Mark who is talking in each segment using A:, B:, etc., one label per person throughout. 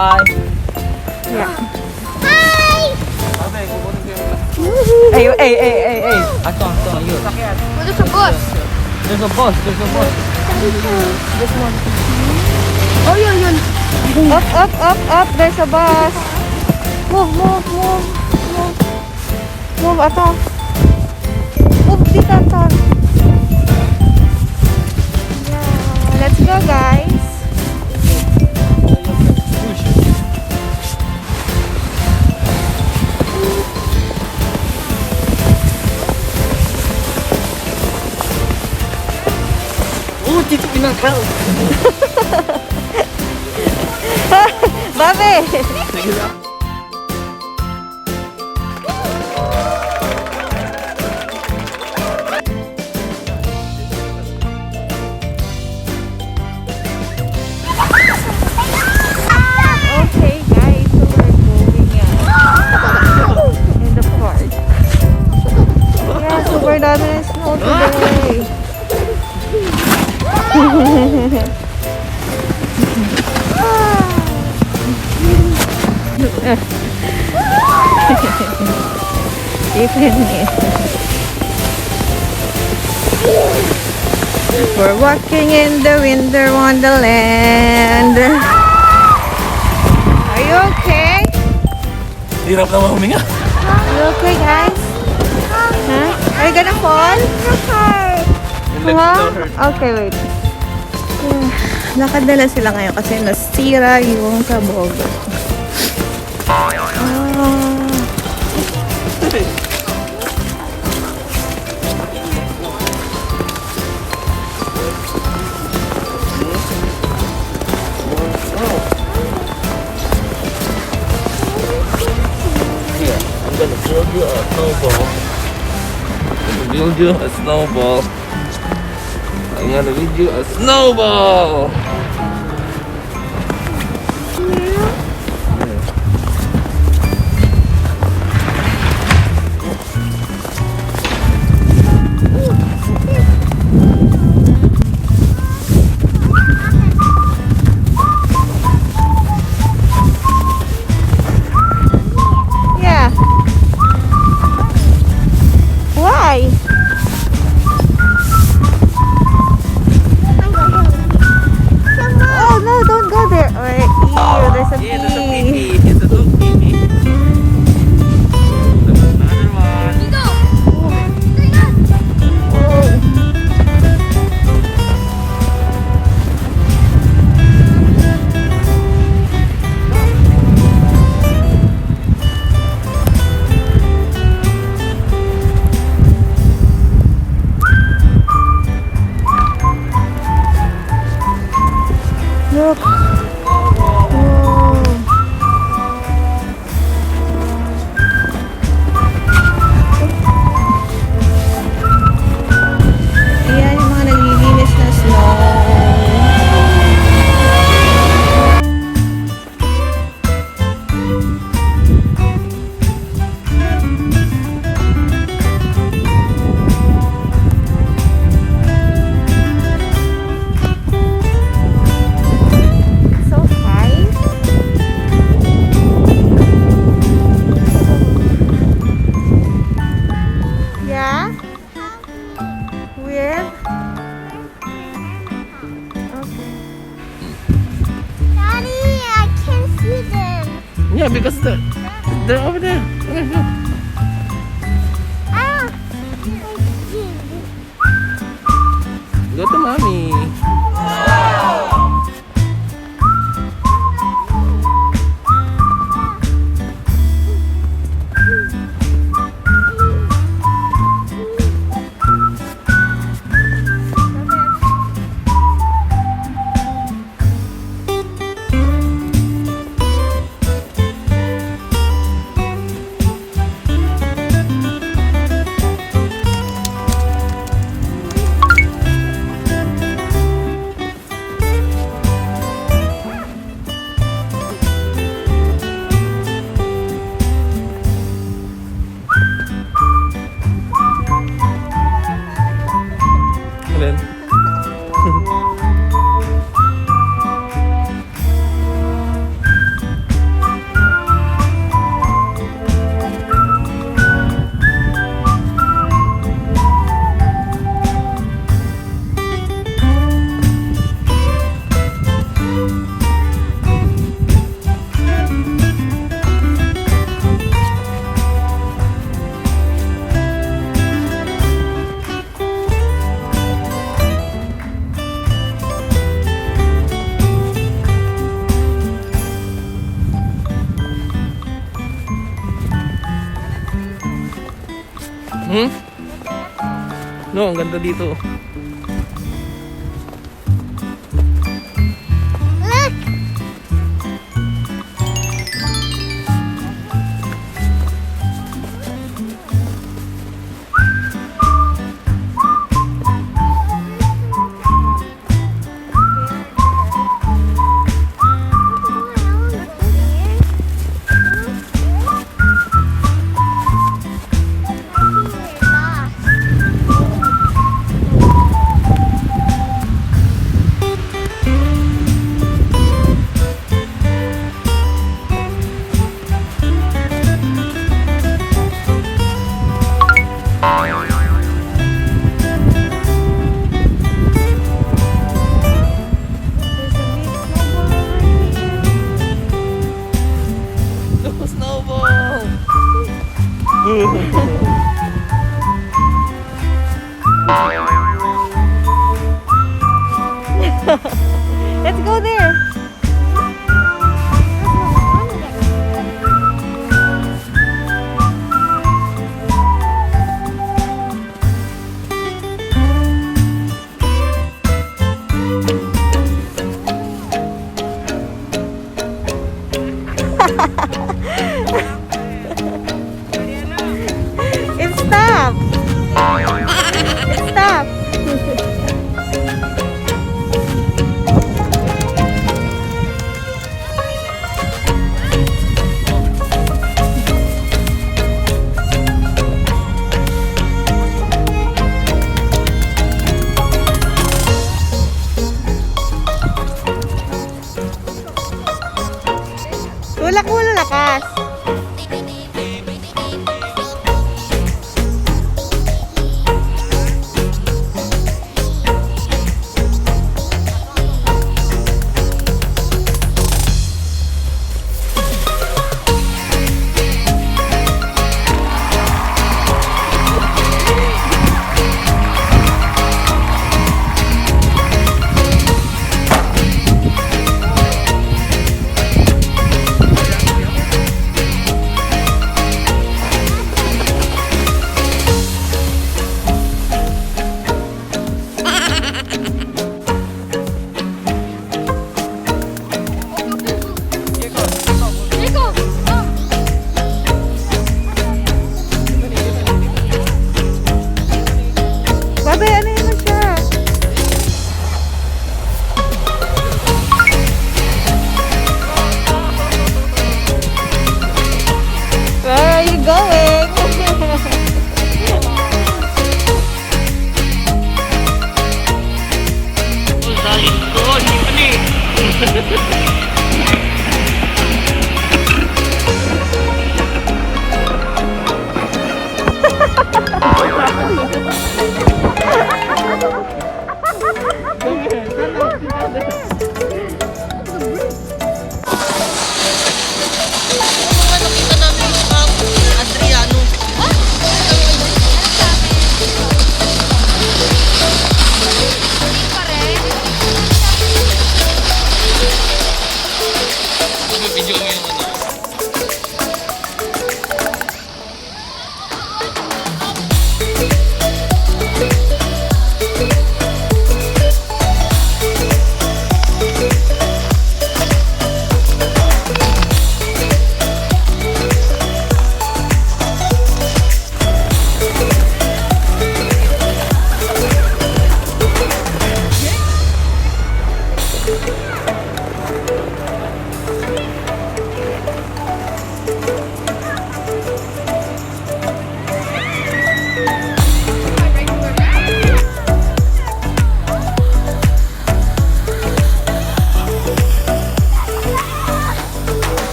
A: Hi!
B: Yeah.
A: Hey, hey, hey, hey, hey! Ato, yun.
B: Oh, there's a bus.
A: There's a bus, there's a bus.
B: This one. Oh, yun. Up. There's a bus. Move. Move, Ato. Move, dito, Ato. Yeah. Let's go, guys.
A: Oh, dito pinangkal!
B: Babe!
A: Sige lang.
B: Okay, guys, so we're going in the park. Yeah, super dami ng snow today. We're walking in the winter wonderland. Are you okay?
A: Hirap naman huminga.
B: Are you okay, guys? Huh? Are you gonna fall? Okay, wait. Nakadala sila ngayon kasi nasira yung kabog.
A: Here, I'm gonna build you a snowball. I'm gonna build you a snowball.
B: Yeah. Why? Oh no, don't go there. Wait, ew, there's a bee.
A: It's a bee. It's a dog bee. Another one.
B: Look. Ayan yung mga naglilinis na snow. So high. Yeah? Where? Okay.
C: Daddy, I can see them.
A: Yeah, because they're over there.
C: Ah,
A: Go to mommy. Hmm? No, ang ganda dito.
C: Look!
A: Snowball!
B: Let's go there. It stopped. It stopped. Tulak mo na lakas. Babe, ano yun na siya? Where are you going?
A: Video mo yung ano.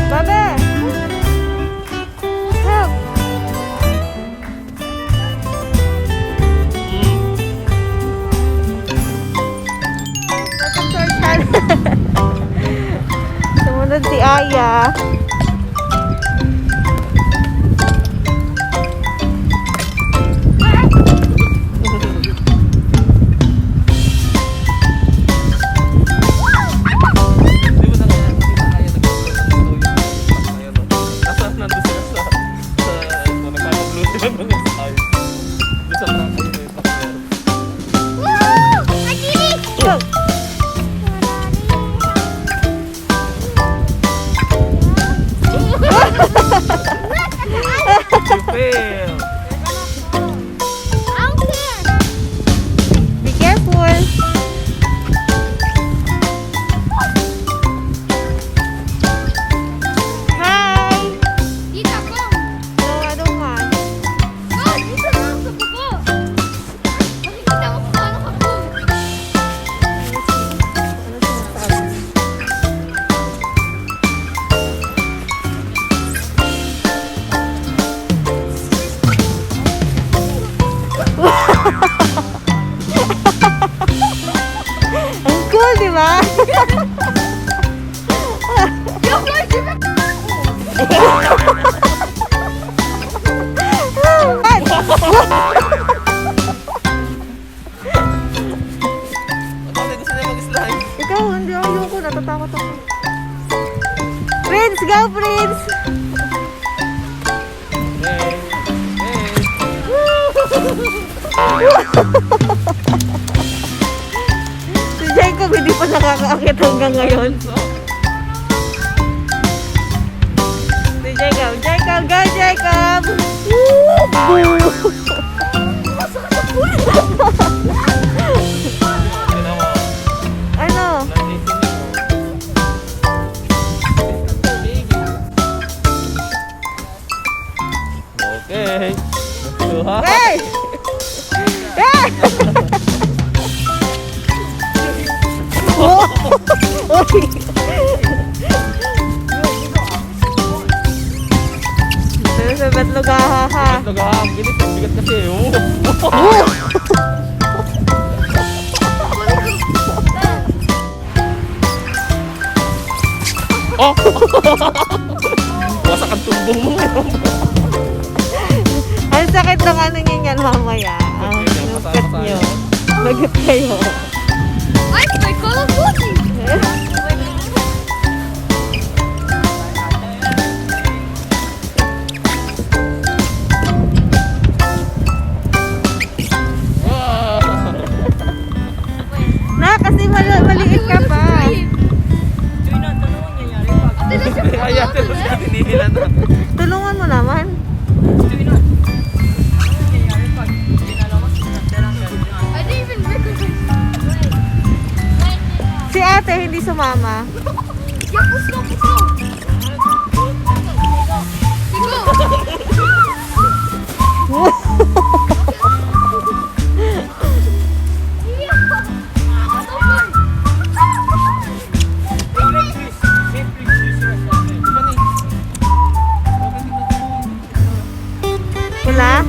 B: Baba! Help! Sumunod si Aya. Go!
A: Fail.
B: Be careful! Hi! No, I don't want. Ang cool, di ba?
A: Bakit gusto niya mag-slide?
B: Ikaw, hindi ayoko. Natatakot ako. Prince, go Prince! Si Jacob hindi pa nakakaakit hanggang ngayon. Si Jacob, Jacob, go Jacob! Woo! Ano?
A: Okay. Tuha.
B: Hey! Hey! Oh! Oy! Pero sa batlog ha.
A: Nagahang gilit. Ang bigat kasi. Oh! Wasak ang tumbong mo ngayon.
B: Ang sakit ng ano niya yan mamaya. Ang nupit nyo. Magot kayo. Na, kasi maliit ka pa.
A: Kaya tapos na tinihilan na.
B: Tulungan mo naman. Si ate hindi sumama. Wala?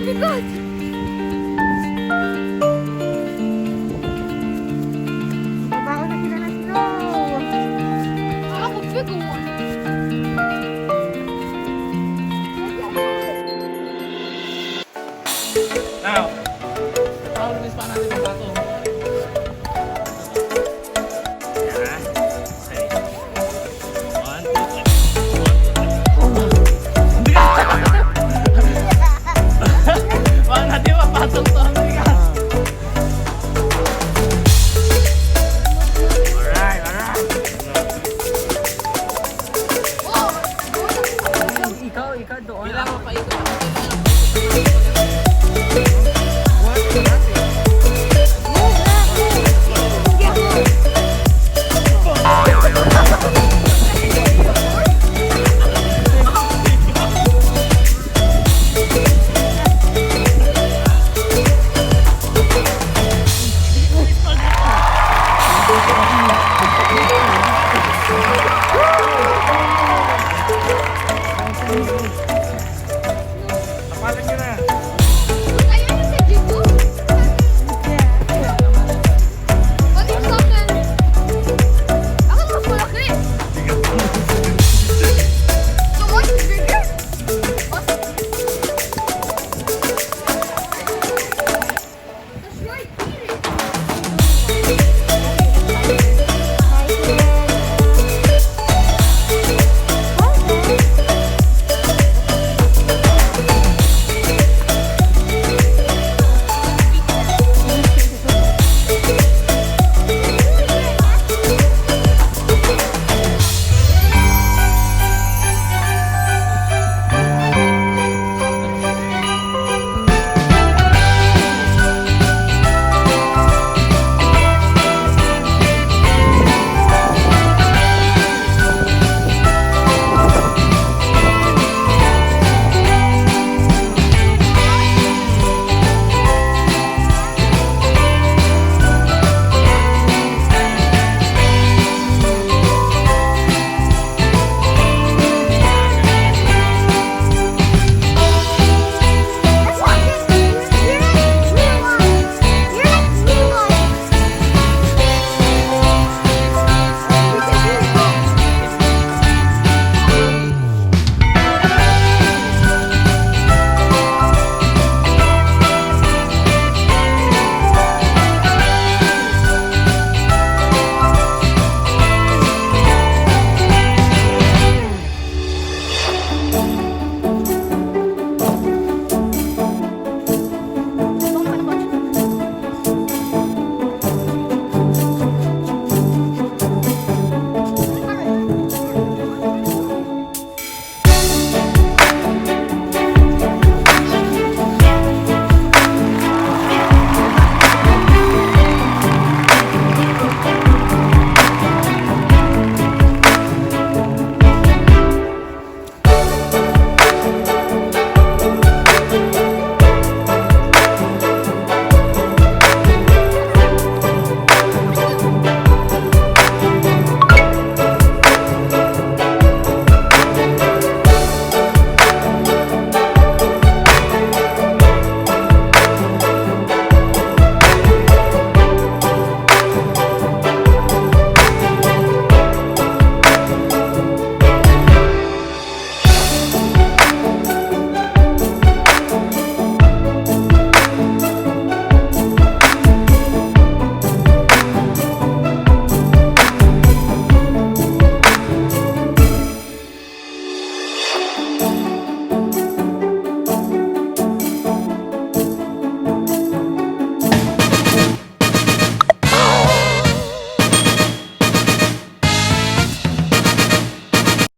C: bigot!
B: Babaon na sila ng snow.
C: Ako, big one.
D: Now, paulis pa natin ang bato. Yan. Okay. 1, 2, 3. Wag natin mapasok to ang bigas. Alright.
A: Ikaw doon.
D: Kailangan pa ito.
A: What?